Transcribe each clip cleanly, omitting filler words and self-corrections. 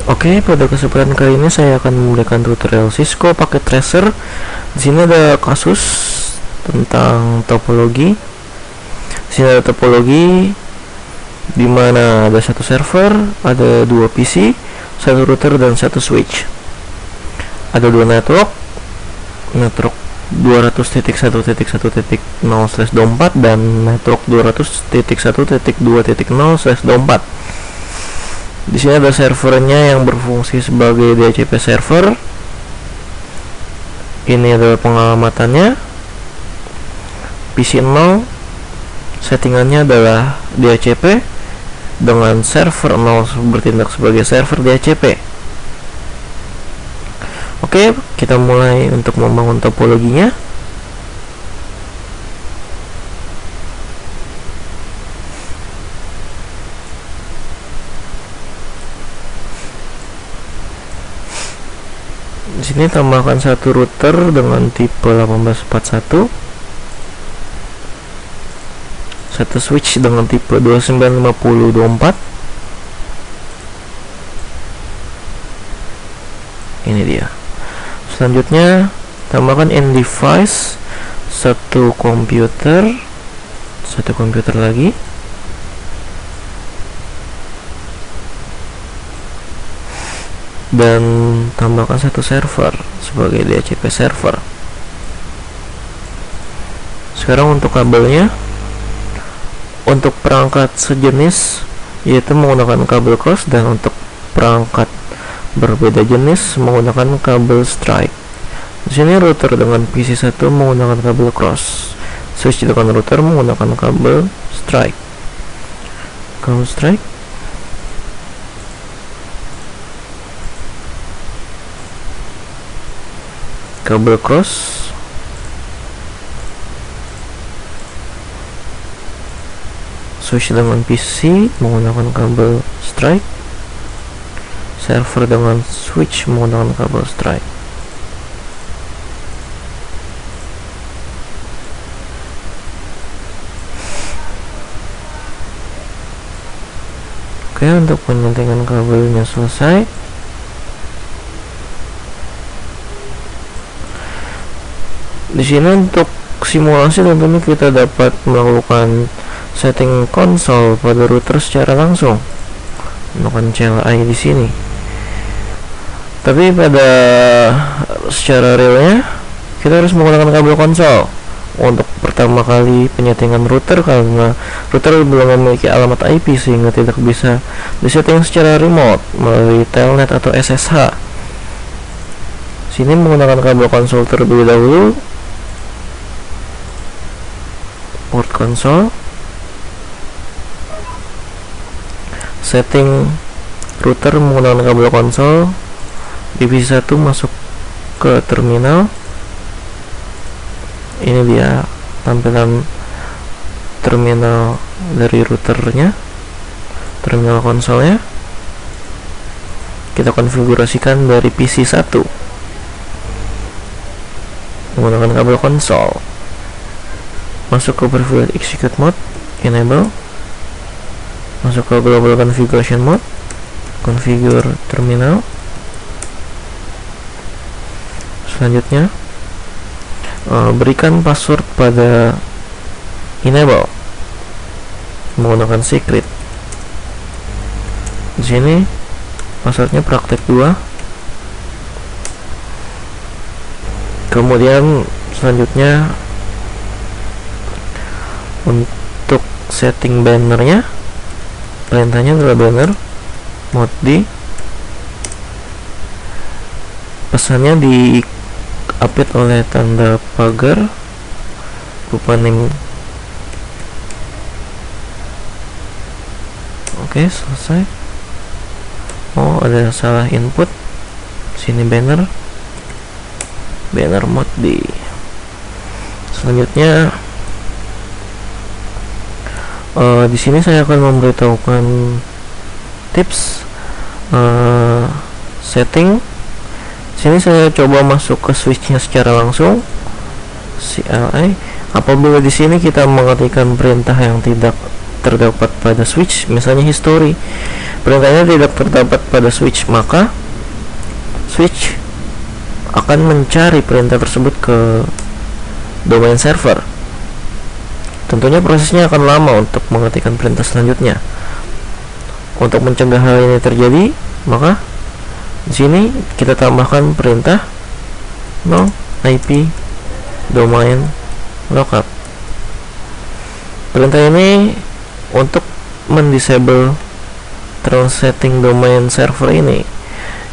Oke, pada kesempatan kali ini saya akan memberikan tutorial Cisco pakai tracer. Di sini ada kasus tentang topologi. Di sini ada topologi di mana ada satu server, ada dua PC, satu router dan satu switch. Ada dua network 200.1.1.0/24 dan network 200.1.2.0/24. Di sini ada servernya yang berfungsi sebagai DHCP server. Ini adalah pengalamannya. PC 0 settingannya adalah DHCP dengan server 0 bertindak sebagai server DHCP. Oke, kita mulai untuk membangun topologinya. Di sini tambahkan satu router dengan tipe 1841, satu switch dengan tipe 2950/24. Ini dia. Selanjutnya tambahkan end device, satu komputer lagi, dan tambahkan satu server sebagai DHCP server. Sekarang untuk kabelnya, untuk perangkat sejenis yaitu menggunakan kabel cross, dan untuk perangkat berbeda jenis menggunakan kabel strike. Di sini router dengan PC 1 menggunakan kabel cross, switch dengan router menggunakan kabel strike. Kabel cross, switch dengan PC menggunakan kabel strike, server dengan switch menggunakan kabel strike. Oke, untuk penyuntikan kabelnya selesai. Di sini untuk simulasi tentunya kita dapat melakukan setting konsol pada router secara langsung menggunakan CLI di sini. Tapi pada secara realnya kita harus menggunakan kabel konsol untuk pertama kali penyetingan router, karena router belum memiliki alamat IP sehingga tidak bisa disetting secara remote melalui telnet atau SSH. Sini menggunakan kabel konsol terlebih dahulu. Port konsol, setting router menggunakan kabel konsol. Divisi 1 masuk ke terminal. Ini dia tampilan terminal dari routernya, terminal konsolnya. Kita konfigurasikan dari PC 1 menggunakan kabel konsol. Masuk ke privilege execute mode, enable. Masuk ke global configuration mode, configure terminal. Selanjutnya berikan password pada enable menggunakan secret. Di sini passwordnya praktek 2. Kemudian selanjutnya untuk setting bannernya, perintahnya adalah banner mode D. Pesannya di update oleh tanda pagar berupa name. Oke, selesai. Oh, ada salah input. Sini banner mode D. Selanjutnya di sini saya akan memberitahukan tips setting. Sini saya coba masuk ke switchnya secara langsung, CLI. Apabila di sini kita mengetikkan perintah yang tidak terdapat pada switch, misalnya history, perintahnya tidak terdapat pada switch, maka switch akan mencari perintah tersebut ke domain server. Tentunya prosesnya akan lama untuk mengetikkan perintah selanjutnya. Untuk mencegah hal ini terjadi, maka di sini kita tambahkan perintah no IP domain lookup. Perintah ini untuk mendisable translating domain server ini.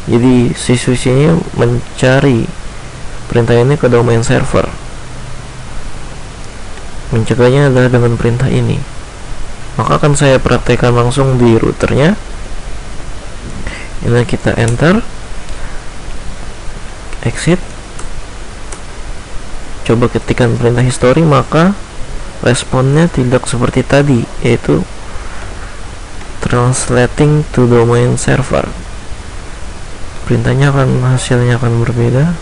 Jadi si switch ini mencari perintah ini ke domain server. Mencegahnya adalah dengan perintah ini. Maka akan saya praktekkan langsung di routernya. Ini kita enter, exit, coba ketikkan perintah history, maka responnya tidak seperti tadi, yaitu translating to domain server. Perintahnya hasilnya akan berbeda.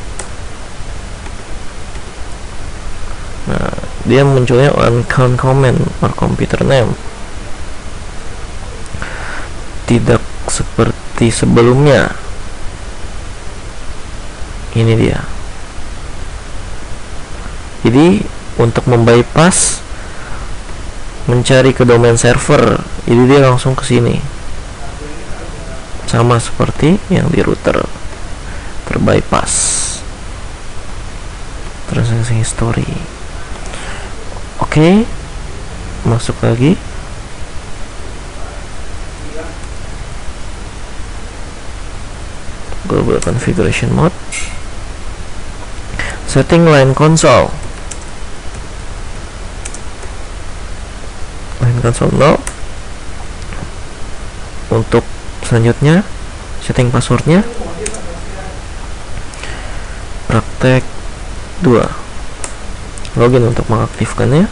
Nah, dia munculnya uncount command or computer name, tidak seperti sebelumnya. Ini dia. Jadi untuk membypass mencari ke domain server, jadi dia langsung ke sini, sama seperti yang di router, terbypass transaksi history. Oke, masuk lagi. Global configuration mode, setting line console, no. Untuk selanjutnya setting passwordnya praktek 2, login untuk mengaktifkannya.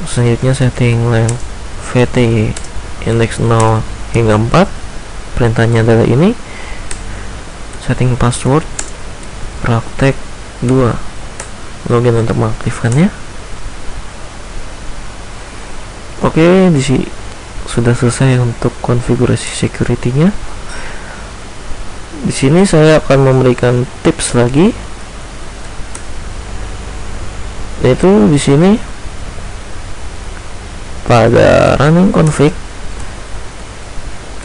Selanjutnya setting line VT index 0 hingga 4, perintahnya adalah ini. Setting password praktek 2, login untuk mengaktifkannya. Oke, di sini sudah selesai untuk konfigurasi security-nya. Di sini saya akan memberikan tips lagi, yaitu di sini pada running config,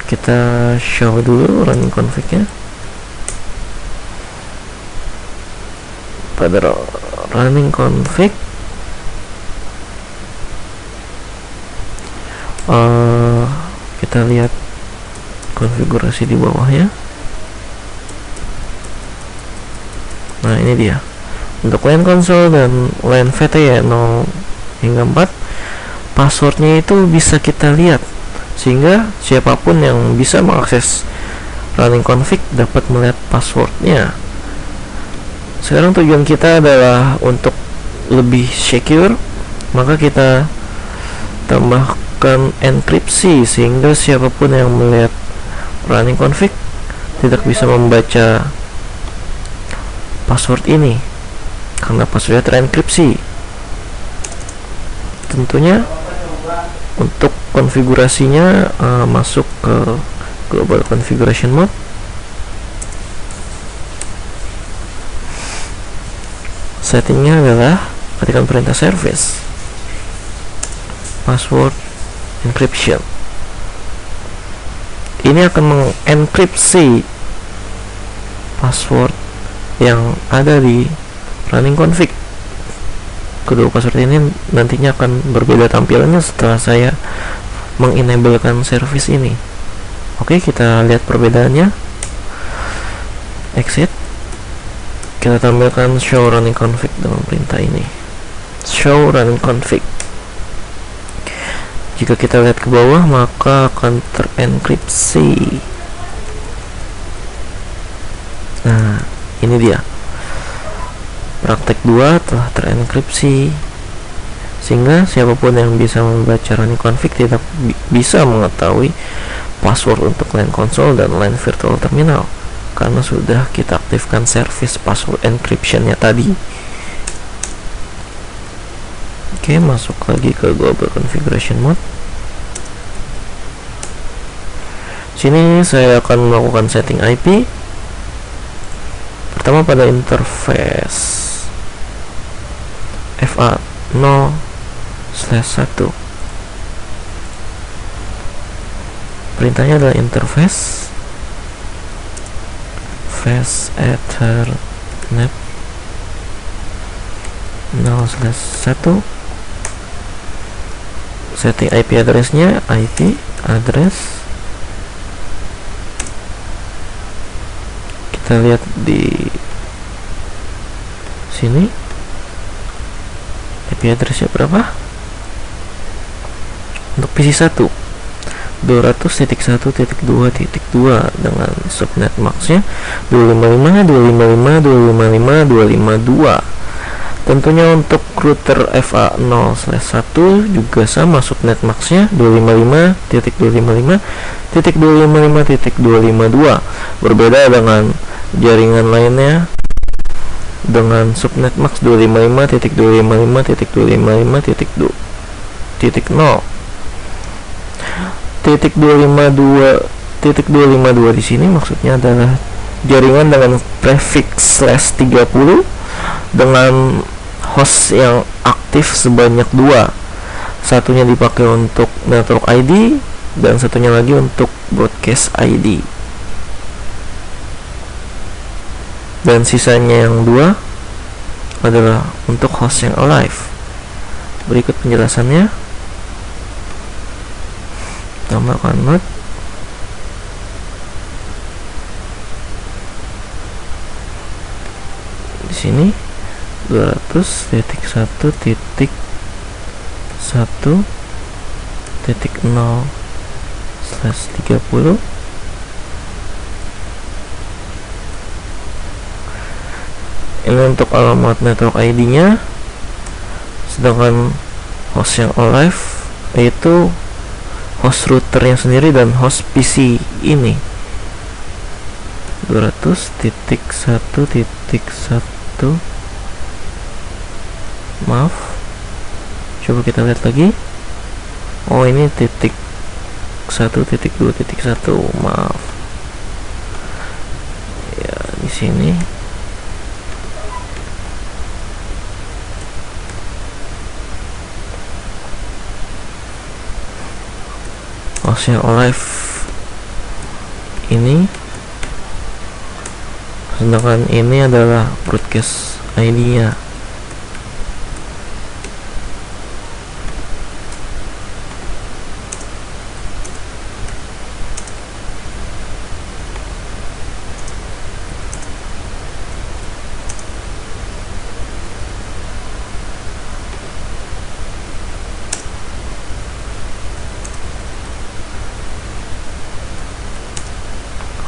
kita show dulu running config-nya. Pada running config, kita lihat konfigurasi di bawahnya. Nah, ini dia. Untuk line console dan line VT 0 hingga 4, passwordnya itu bisa kita lihat, sehingga siapapun yang bisa mengakses running config dapat melihat passwordnya. Sekarang tujuan kita adalah untuk lebih secure, maka kita tambahkan enkripsi sehingga siapapun yang melihat running config tidak bisa membaca password ini karena passwordnya terenkripsi. Tentunya untuk konfigurasinya masuk ke global configuration mode. Settingnya adalah ketikkan perintah service password encryption. Ini akan mengenkripsi password yang ada di running config. Kedua password ini nantinya akan berbeda tampilannya setelah saya mengenablekan service ini. Oke, kita lihat perbedaannya. Exit. Kita tampilkan show running config dengan perintah ini. Show running config. Jika kita lihat ke bawah, maka akan terenkripsi. Nah, ini dia. Praktek 2 telah terenkripsi, sehingga siapapun yang bisa membaca running config tidak bisa mengetahui password untuk line console dan line virtual terminal, karena sudah kita aktifkan service password encryption-nya tadi. Oke, masuk lagi ke global configuration mode. Sini saya akan melakukan setting IP. Pertama pada interface FA0/1. Perintahnya adalah interface face ethernet 0/1. Setting IP address-nya IP address. Kita lihat di sini IP address-nya berapa untuk PC 1, 200.1.2.2 dengan subnet max-nya 255.255.255.252. Tentunya untuk router FA0/1 juga sama, subnet max-nya 255.255.255.252. Berbeda dengan jaringan lainnya dengan subnet max 255.255.255.0. 252 di sini maksudnya adalah jaringan dengan prefix /30 dengan host yang aktif sebanyak 2. Satunya dipakai untuk network ID dan satunya lagi untuk broadcast ID. Dan sisanya yang 2 adalah untuk host yang alive. Berikut penjelasannya. Tambahkan mod. Di sini 200.1.1.0/30. Ini untuk alamat network ID-nya. Sedangkan host yang alive yaitu host routernya sendiri dan host PC ini. 200.1.1. Maaf, coba kita lihat lagi. Oh, ini titik 1.2.1. Maaf ya, di sini host yang alive ini, sedangkan ini adalah broadcast ID-nya.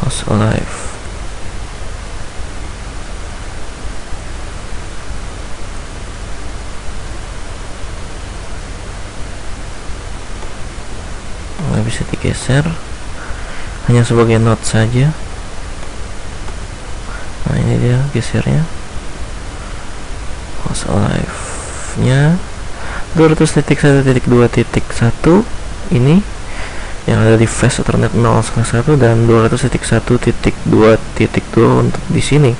Host alive. Nggak bisa digeser, hanya sebagai note saja. Nah, ini dia gesernya. Host alive nya 200.1.2.1 ini yang ada di face ethernet 0/1 dan 200.1.2.2 untuk di sini.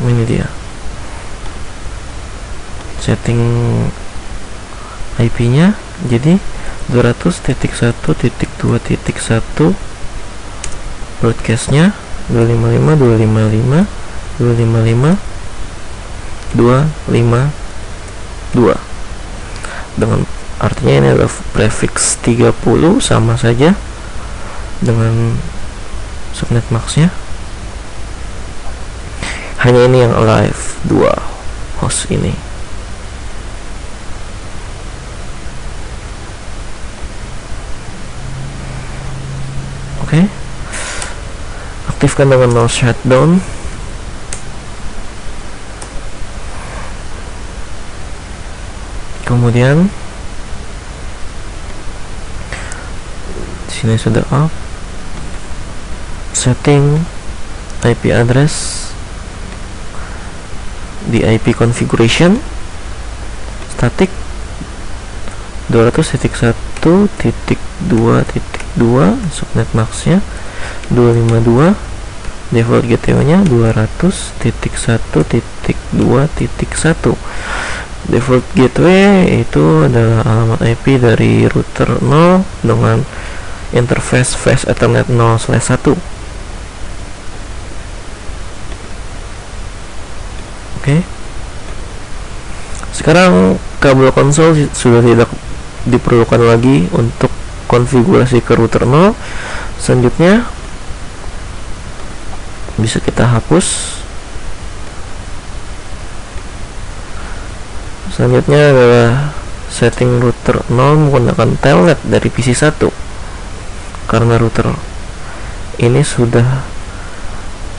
Ini dia setting IP-nya. Jadi 200.1.2.1 broadcast-nya 255.255.255.252 dengan artinya ini adalah prefix 30, sama saja dengan subnet max-nya. Hanya ini yang alive 2 host ini. Oke. Aktifkan dengan mouse shutdown. Kemudian di sini sudah off. Setting IP address di IP configuration static 200.1.2.2 subnet maxnya 252, default gateway nya 200.1.2.1. Default gateway itu adalah alamat IP dari router 0 dengan interface fast ethernet 0/1. Oke. Sekarang kabel konsol sudah tidak diperlukan lagi untuk konfigurasi ke router 0. Selanjutnya bisa kita hapus. Selanjutnya adalah setting router 0 menggunakan telnet dari PC 1, karena router ini sudah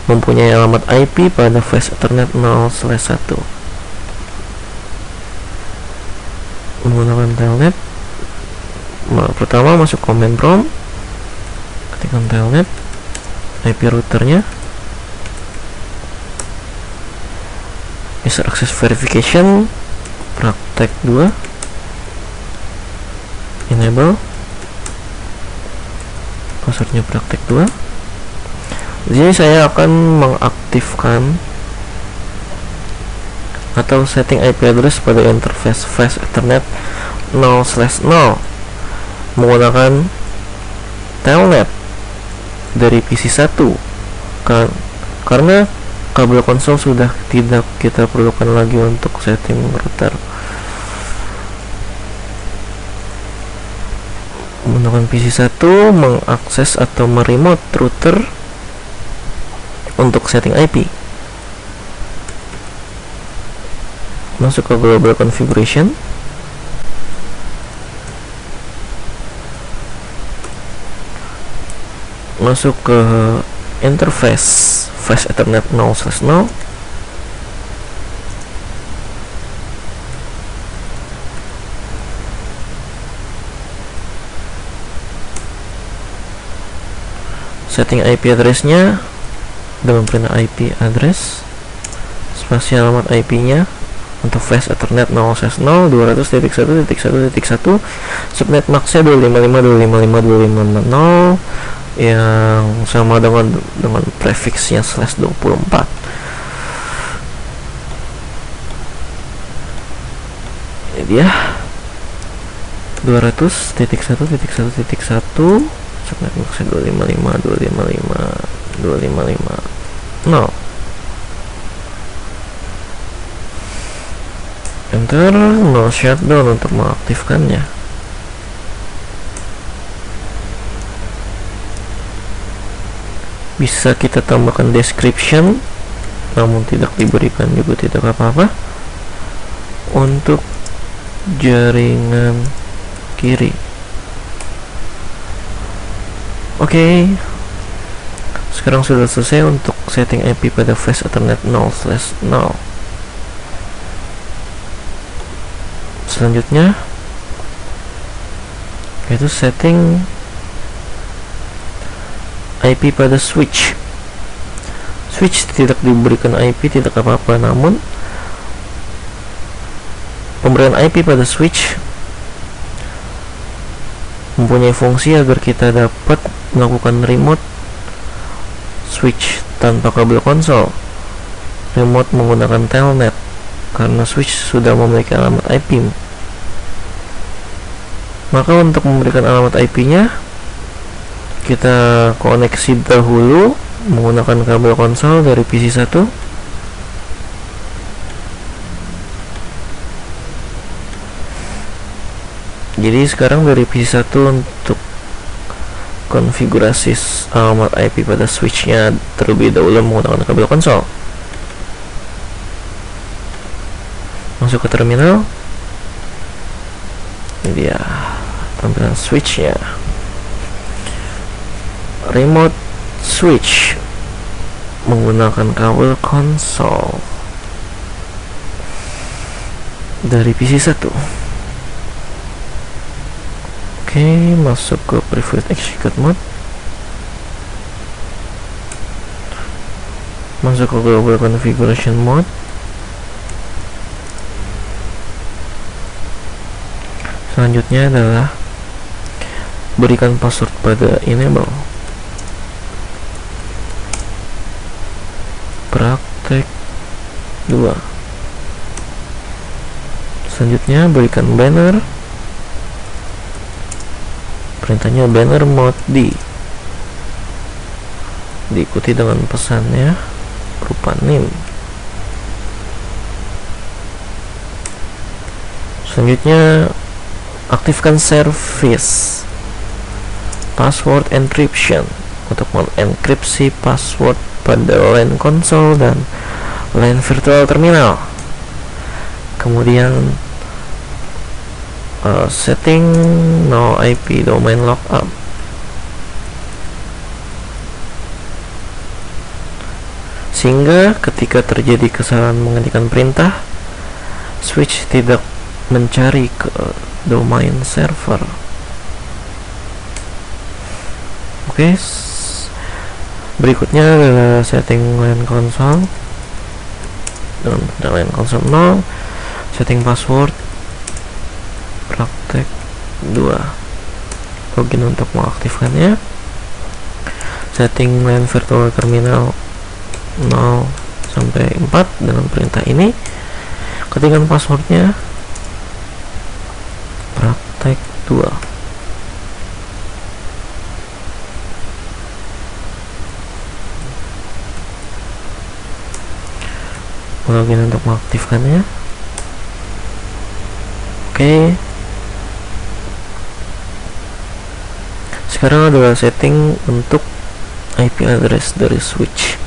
mempunyai alamat IP pada fast ethernet 0/1. Menggunakan telnet, pertama masuk command prompt, ketikkan telnet, IP routernya, user access verification, praktek 2, enable, passwordnya praktek 2. Jadi saya akan mengaktifkan atau setting IP address pada interface fast ethernet 0/0 menggunakan telnet dari PC 1, karena kabel konsol sudah tidak kita perlukan lagi untuk setting router. Menggunakan PC 1 mengakses atau meremote router untuk setting IP. Masuk ke global configuration, masuk ke interface fast ethernet 0/0, setting IP address-nya dengan perintah IP address spasi alamat IP-nya untuk fast ethernet 0/0 200.1.1.1 subnet max-nya 255.255.255.0 yang sama dengan prefixnya /24. Ini dia 200.1.1.1 subnet max-nya 255.255.255.0. Enter, no shutdown untuk mengaktifkannya. Bisa kita tambahkan description, namun tidak diberikan juga tidak apa-apa. Untuk jaringan kiri, oke. Sekarang sudah selesai untuk setting IP pada fast ethernet 0/0. Selanjutnya yaitu setting IP pada switch. Switch tidak diberikan IP tidak apa-apa, namun pemberian IP pada switch mempunyai fungsi agar kita dapat melakukan remote switch tanpa kabel konsol. Remote menggunakan telnet karena switch sudah memiliki alamat IP. Maka untuk memberikan alamat IP-nya, kita koneksi dahulu menggunakan kabel konsol dari PC 1. Jadi sekarang dari PC 1 untuk konfigurasi alamat IP pada switchnya terlebih dahulu menggunakan kabel konsol. Masuk ke terminal. Ini dia tampilan switchnya. Remote switch menggunakan kabel konsol dari PC 1. Oke, masuk ke previous execute mode, masuk ke global configuration mode. selanjutnya adalah berikan password pada enable. Praktek 2. Selanjutnya berikan banner. Perintahnya banner mode D. Diikuti dengan pesannya berupa name. Selanjutnya aktifkan service password encryption untuk mengenkripsi password pada LAN konsol dan LAN virtual terminal. Kemudian setting no IP domain lockup. Sehingga ketika terjadi kesalahan mengetikkan perintah, switch tidak mencari ke domain server. Oke, berikutnya adalah setting LAN console. Dan LAN console 0, setting password praktek 2. Login untuk mengaktifkannya. Setting LAN virtual terminal 0 sampai 4 dengan perintah ini. Ketikkan passwordnya praktek 2. Login untuk mengaktifkannya. Oke. Sekarang adalah setting untuk IP address dari switch.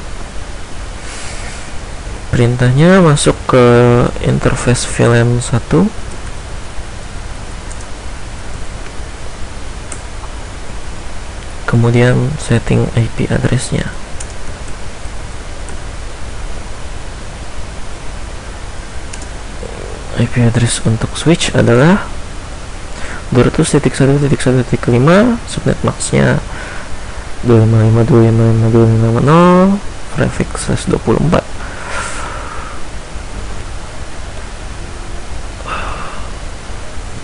Perintahnya masuk ke interface VLAN 1. Kemudian setting IP address-nya. IP address untuk switch adalah 200.1.1.5, subnet max-nya 255.255.250, prefix 24.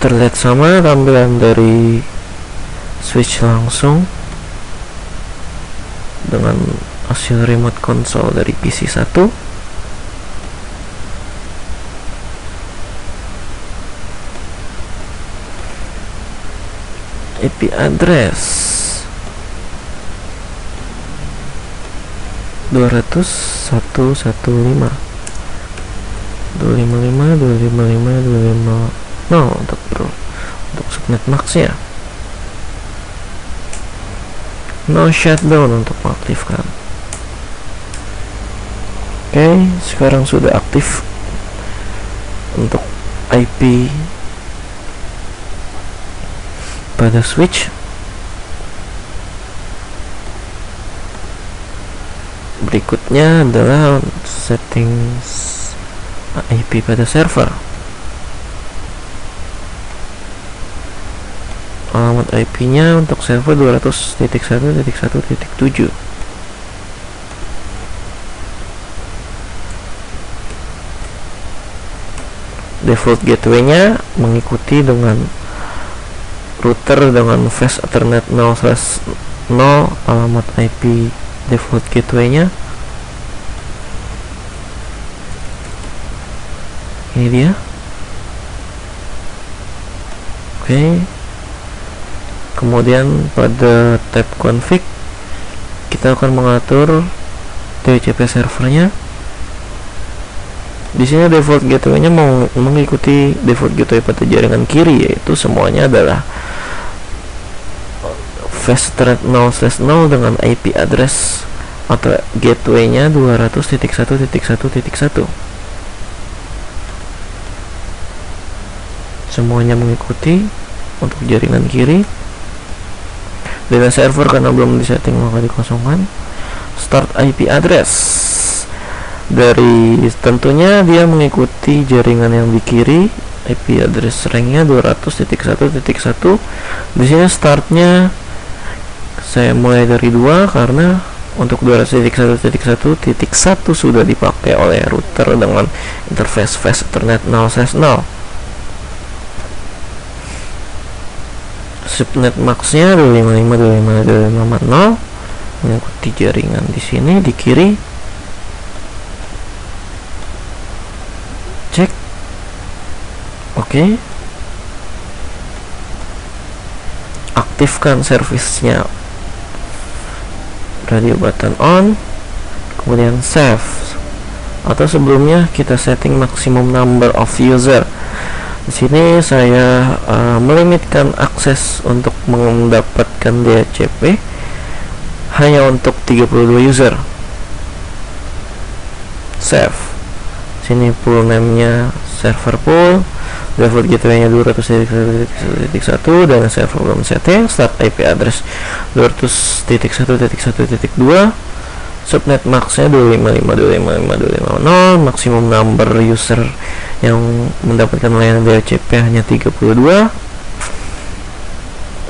Terlihat sama tampilan dari switch langsung dengan hasil remote console dari PC 1. IP address 200.1.1.5 255.255.250 untuk subnet max ya. No shutdown untuk mengaktifkan. Oke, sekarang sudah aktif untuk IP pada switch. Berikutnya adalah settings IP pada server. Alamat IP-nya untuk server 200.1.1.7. Default gateway-nya mengikuti dengan router dengan fast Ethernet 0/0. Alamat IP default gateway-nya ini dia. Oke. Kemudian pada tab config kita akan mengatur DHCP servernya. Di sini default gateway-nya mengikuti default gateway pada jaringan kiri, yaitu semuanya adalah fast Ethernet 0/0 dengan IP address atau gateway-nya 200.1.1.1. Semuanya mengikuti untuk jaringan kiri. Data server karena belum disetting maka dikosongkan. Start IP address dari tentunya dia mengikuti jaringan yang di kiri. IP address ranknya 200.1.1. Di sini startnya saya mulai dari 2 karena untuk 200.1.1.1 sudah dipakai oleh router dengan interface fast Ethernet 0/0. subnet maxnya 255.255.255.0 mengikuti jaringan di sini di kiri. Cek. Oke. Aktifkan servisnya, radio button on, kemudian save. Atau sebelumnya kita setting maximum number of user. Di sini saya melimitkan akses untuk mendapatkan DHCP hanya untuk 32 user. Save. Sini pool name-nya server pool, default gateway-nya 200.1.1.1 dan server belum setting. Start IP address 200.1.1.2, subnet max-nya 255.255.255.0, maksimum number user yang mendapatkan layanan DHCP hanya 32.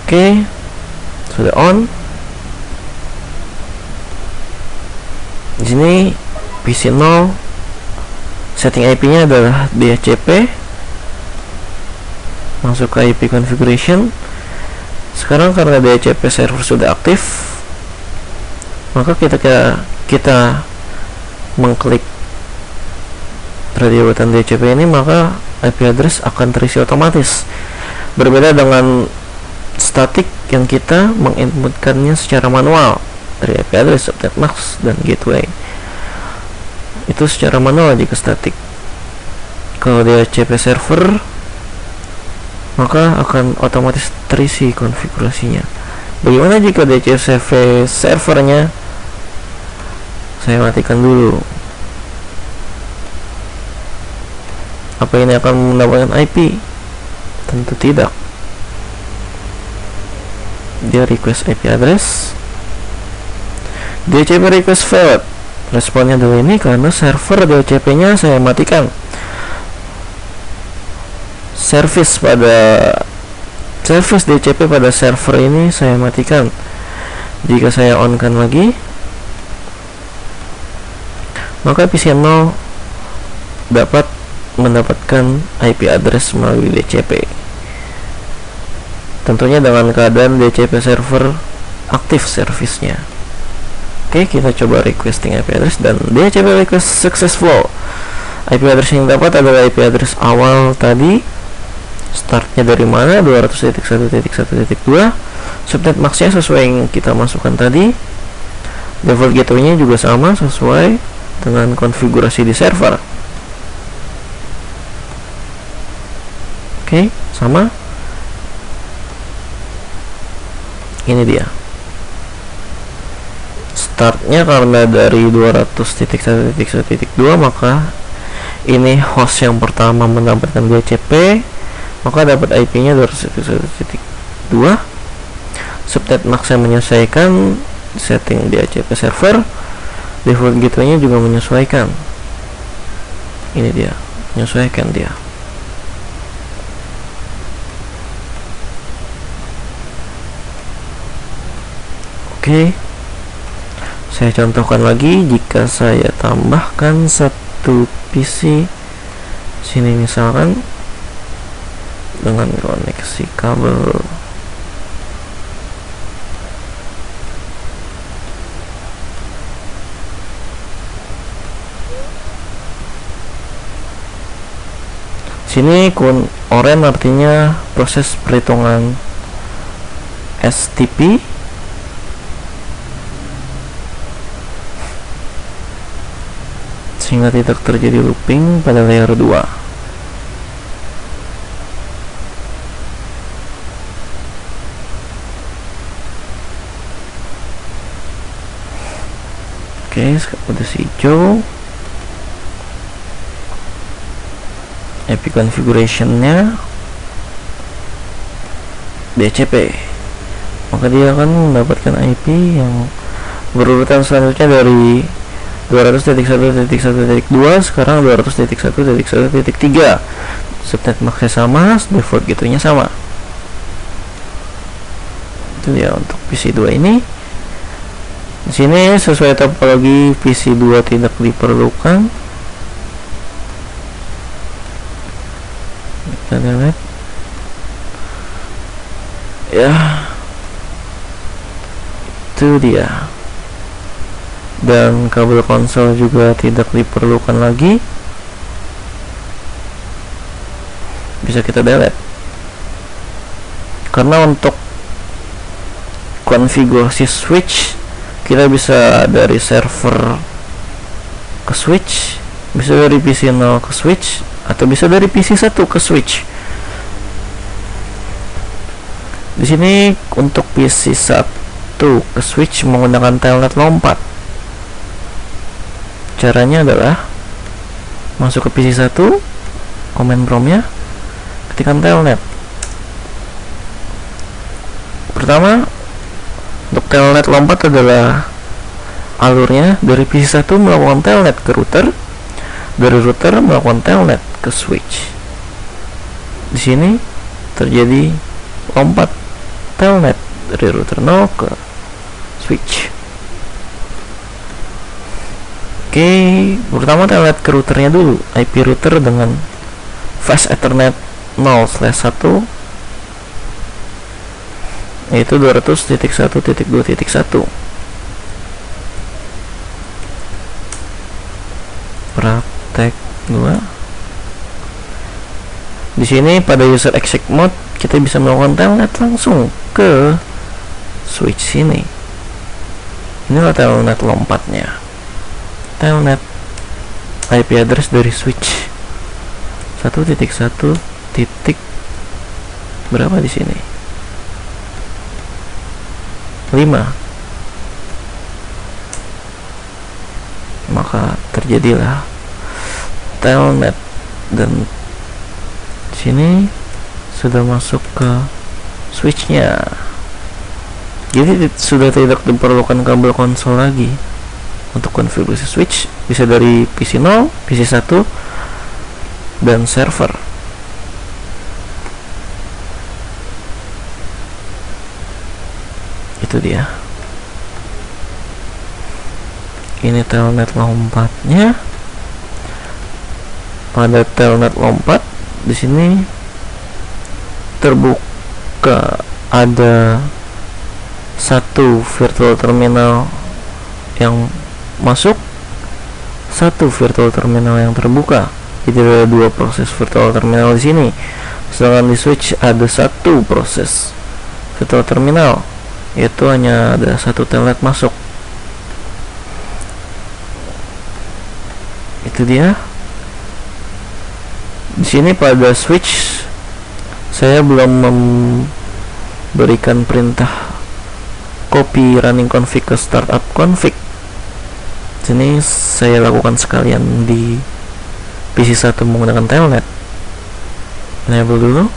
Oke, sudah on. Di sini PC 0, setting IP-nya adalah DHCP. Masuk ke IP configuration. Sekarang karena DHCP server sudah aktif, maka kita mengklik radio button DHCP ini, maka IP address akan terisi otomatis. Berbeda dengan static yang kita menginputkannya secara manual dari IP address, subnet max, dan gateway. Itu secara manual jika static. Kalau DHCP server, maka akan otomatis terisi konfigurasinya. Bagaimana jika DHCP servernya saya matikan dulu? Apa ini akan mendapatkan IP? Tentu tidak. Dia request IP address, DHCP request failed. Responnya dulu ini karena server DHCP nya saya matikan. Service DHCP pada server ini saya matikan. Jika saya on kan lagi, maka PC0 dapat mendapatkan IP address melalui DHCP. Tentunya dengan keadaan DHCP server aktif servisnya. Oke, kita coba requesting IP address dan DHCP request successful. IP address yang dapat adalah IP address awal tadi. Startnya dari mana? 200.1.1.2. Subnet maxnya sesuai yang kita masukkan tadi. Default gateway-nya juga sama sesuai dengan konfigurasi di server. Oke, sama. Ini dia. Startnya karena dari 200.1.1.2, maka ini host yang pertama mendapatkan DHCP, maka dapat IP-nya 200.1.1.2. Subnet max yang menyesuaikan setting DHCP server. Default gateway-nya juga menyesuaikan. Ini dia, menyesuaikan dia. Oke, saya contohkan lagi. Jika saya tambahkan satu PC sini misalkan dengan koneksi kabel sini, kun orange artinya proses perhitungan STP. Sehingga tidak terjadi looping pada layer 2. Oke, udah hijau. IP configuration-nya DHCP, maka dia akan mendapatkan IP yang berurutan selanjutnya dari 200.1.1.2, sekarang 200.1.1.3. Subnet max-nya sama, default gitunya sama. Itu ya untuk PC2 ini. Di sini sesuai topologi PC2 tidak diperlukan. Kita lihat Ya, itu dia. Dan kabel konsol juga tidak diperlukan lagi, bisa kita delete. Karena untuk konfigurasi switch kita bisa dari server ke switch, bisa dari PC 0 ke switch, atau bisa dari PC 1 ke switch. Di sini untuk PC 1 ke switch menggunakan telnet lompat. Caranya adalah masuk ke PC 1, command prompt-nya ketikkan telnet. Pertama, untuk telnet lompat adalah alurnya dari PC 1 melakukan telnet ke router, dari router melakukan telnet ke switch. Di sini terjadi lompat telnet dari router 0 ke switch. Oke, pertama telnet ke routernya dulu, IP router dengan fast ethernet 0/1 yaitu 200.1.2.1. Praktek 2. Di sini pada user exec mode kita bisa melakukan telnet langsung ke switch sini. Inilah telnet lompatnya. Telnet IP address dari switch 1.1 titik berapa di sini? 5. Maka terjadilah telnet, dan di sini sudah masuk ke switchnya. Jadi sudah tidak diperlukan kabel konsol lagi untuk konfigurasi switch, bisa dari PC 0, PC 1, dan server. Itu dia. Ini telnet lompatnya. Pada telnet lompat di sini terbuka ada satu virtual terminal yang masuk, satu virtual terminal yang terbuka. Jadi ada dua proses virtual terminal di sini. Sedangkan di switch ada satu proses virtual terminal, yaitu hanya ada satu telnet masuk. Itu dia. Di sini pada switch saya belum memberikan perintah copy running config ke startup config. Sini saya lakukan sekalian di PC 1 menggunakan telnet. Enable dulu,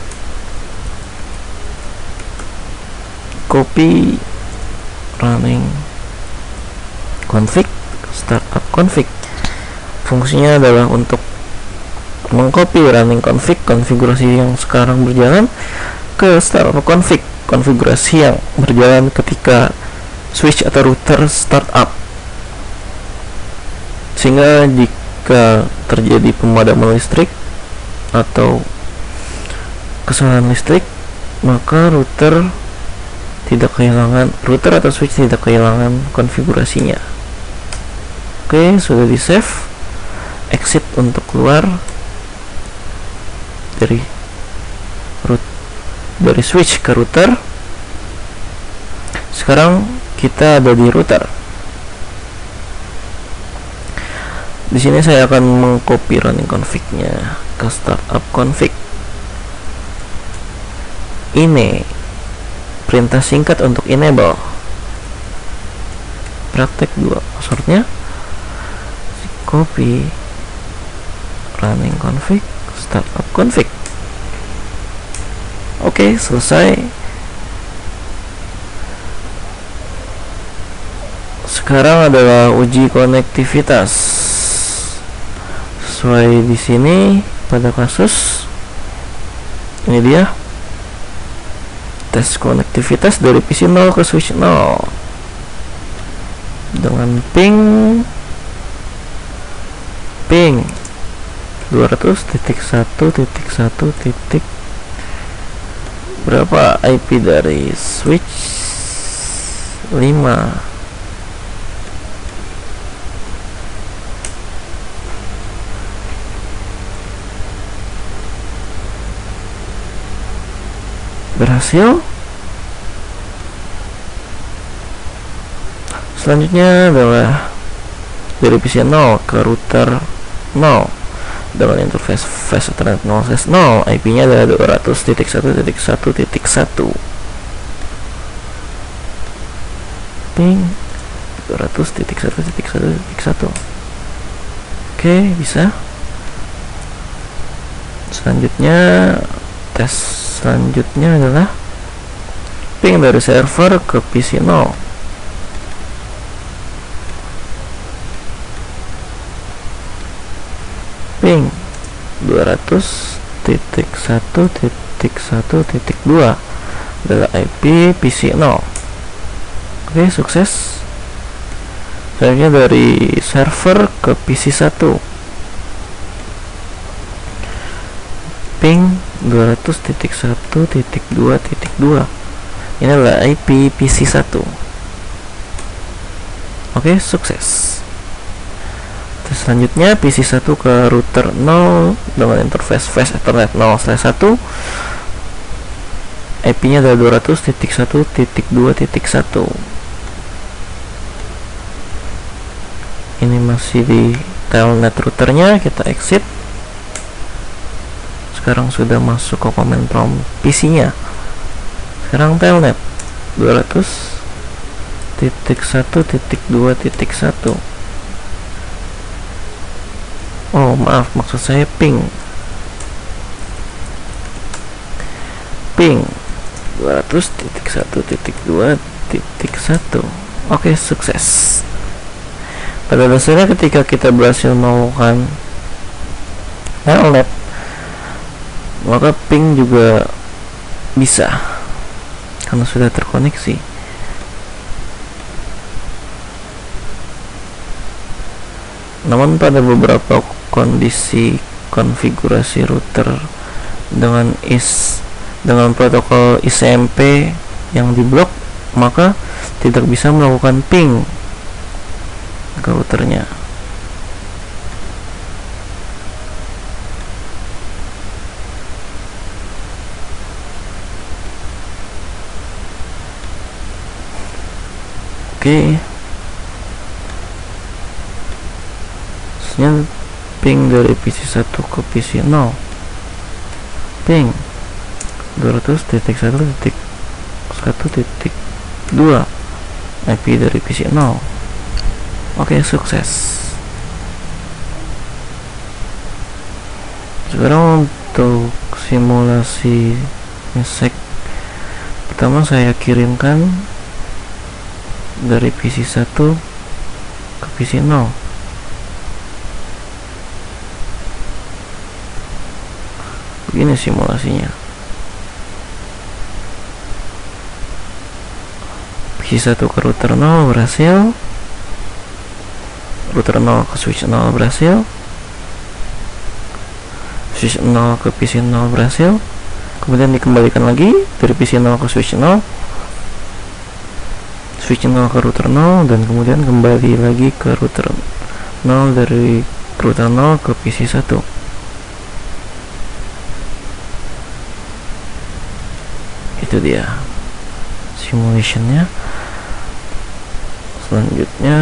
copy running config startup config. Fungsinya adalah untuk mengcopy running config konfigurasi yang sekarang berjalan ke startup config konfigurasi yang berjalan ketika switch atau router startup, sehingga jika terjadi pemadaman listrik atau kesalahan listrik, maka router atau switch tidak kehilangan konfigurasinya. Oke, sudah di save. Exit untuk keluar dari switch ke router. Sekarang kita ada di router. Di sini saya akan mengcopy running config-nya ke startup config. Ini perintah singkat untuk enable. Praktek 2, passwordnya copy running config startup config. Oke, selesai. Sekarang adalah uji konektivitas. Sesuai di sini pada kasus ini dia tes konektivitas dari PC 0 ke switch 0 dengan ping 200.1.1.2.1. Berapa IP dari switch? 5. Berhasil. Selanjutnya adalah dari PC 0 ke router 0 dengan interface fast Ethernet 0/0. IP-nya adalah 200.1.1.1. Ping 200.1.1.1. Oke, bisa. Selanjutnya tes selanjutnya adalah ping dari server ke PC 0. Ping 200.1.1.2 adalah IP PC 0. Oke, sukses. Selanjutnya dari server ke PC 1. Ping 200.1.2.2. Ini adalah IP PC 1. Oke, sukses. Terus selanjutnya PC 1 ke router 0 dengan interface fast Ethernet 0/1. IP-nya adalah 200.1.2.1. Ini masih di telnet routernya, kita exit. Sekarang sudah masuk ke command prompt PC-nya. Sekarang telnet 200.1.2.1. Oh maaf, maksud saya ping 200.1.2.1. Oke, sukses. Pada dasarnya ketika kita berhasil melakukan telnet, maka ping juga bisa karena sudah terkoneksi. Namun pada beberapa kondisi konfigurasi router dengan protokol ICMP yang diblok, maka tidak bisa melakukan ping ke routernya. Oke. Selanjutnya ping dari PC 1 ke PC 0. Ping 200.1.1.2 IP dari PC 0. Oke, sukses. Sekarang untuk simulasi mesek, pertama saya kirimkan dari PC 1 ke PC 0. Begini simulasinya. PC 1 ke router 0 berhasil. Router 0 ke switch 0 berhasil. Switch 0 ke PC 0 berhasil. Kemudian dikembalikan lagi dari PC 0 ke switch 0. Switch 0 ke router 0, dan kemudian kembali lagi ke router 0 dari router 0 ke PC 1. Itu dia simulationnya. Selanjutnya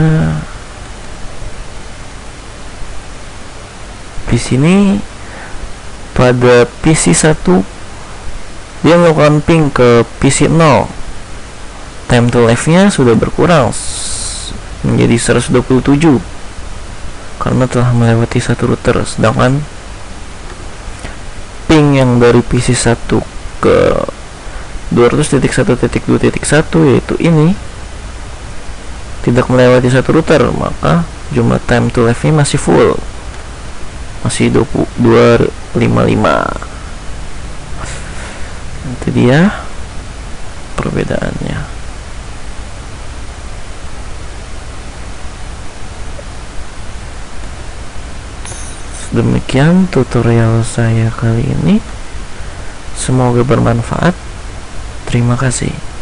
di sini pada PC 1 dia melakukan ping ke PC 0. Time to live nya sudah berkurang menjadi 127 karena telah melewati satu router, sedangkan ping yang dari PC 1 ke 200.1.2.1 yaitu ini tidak melewati satu router, maka jumlah time to live nya masih full, masih 2255. Itu dia perbedaannya. Demikian tutorial saya kali ini, semoga bermanfaat. Terima kasih.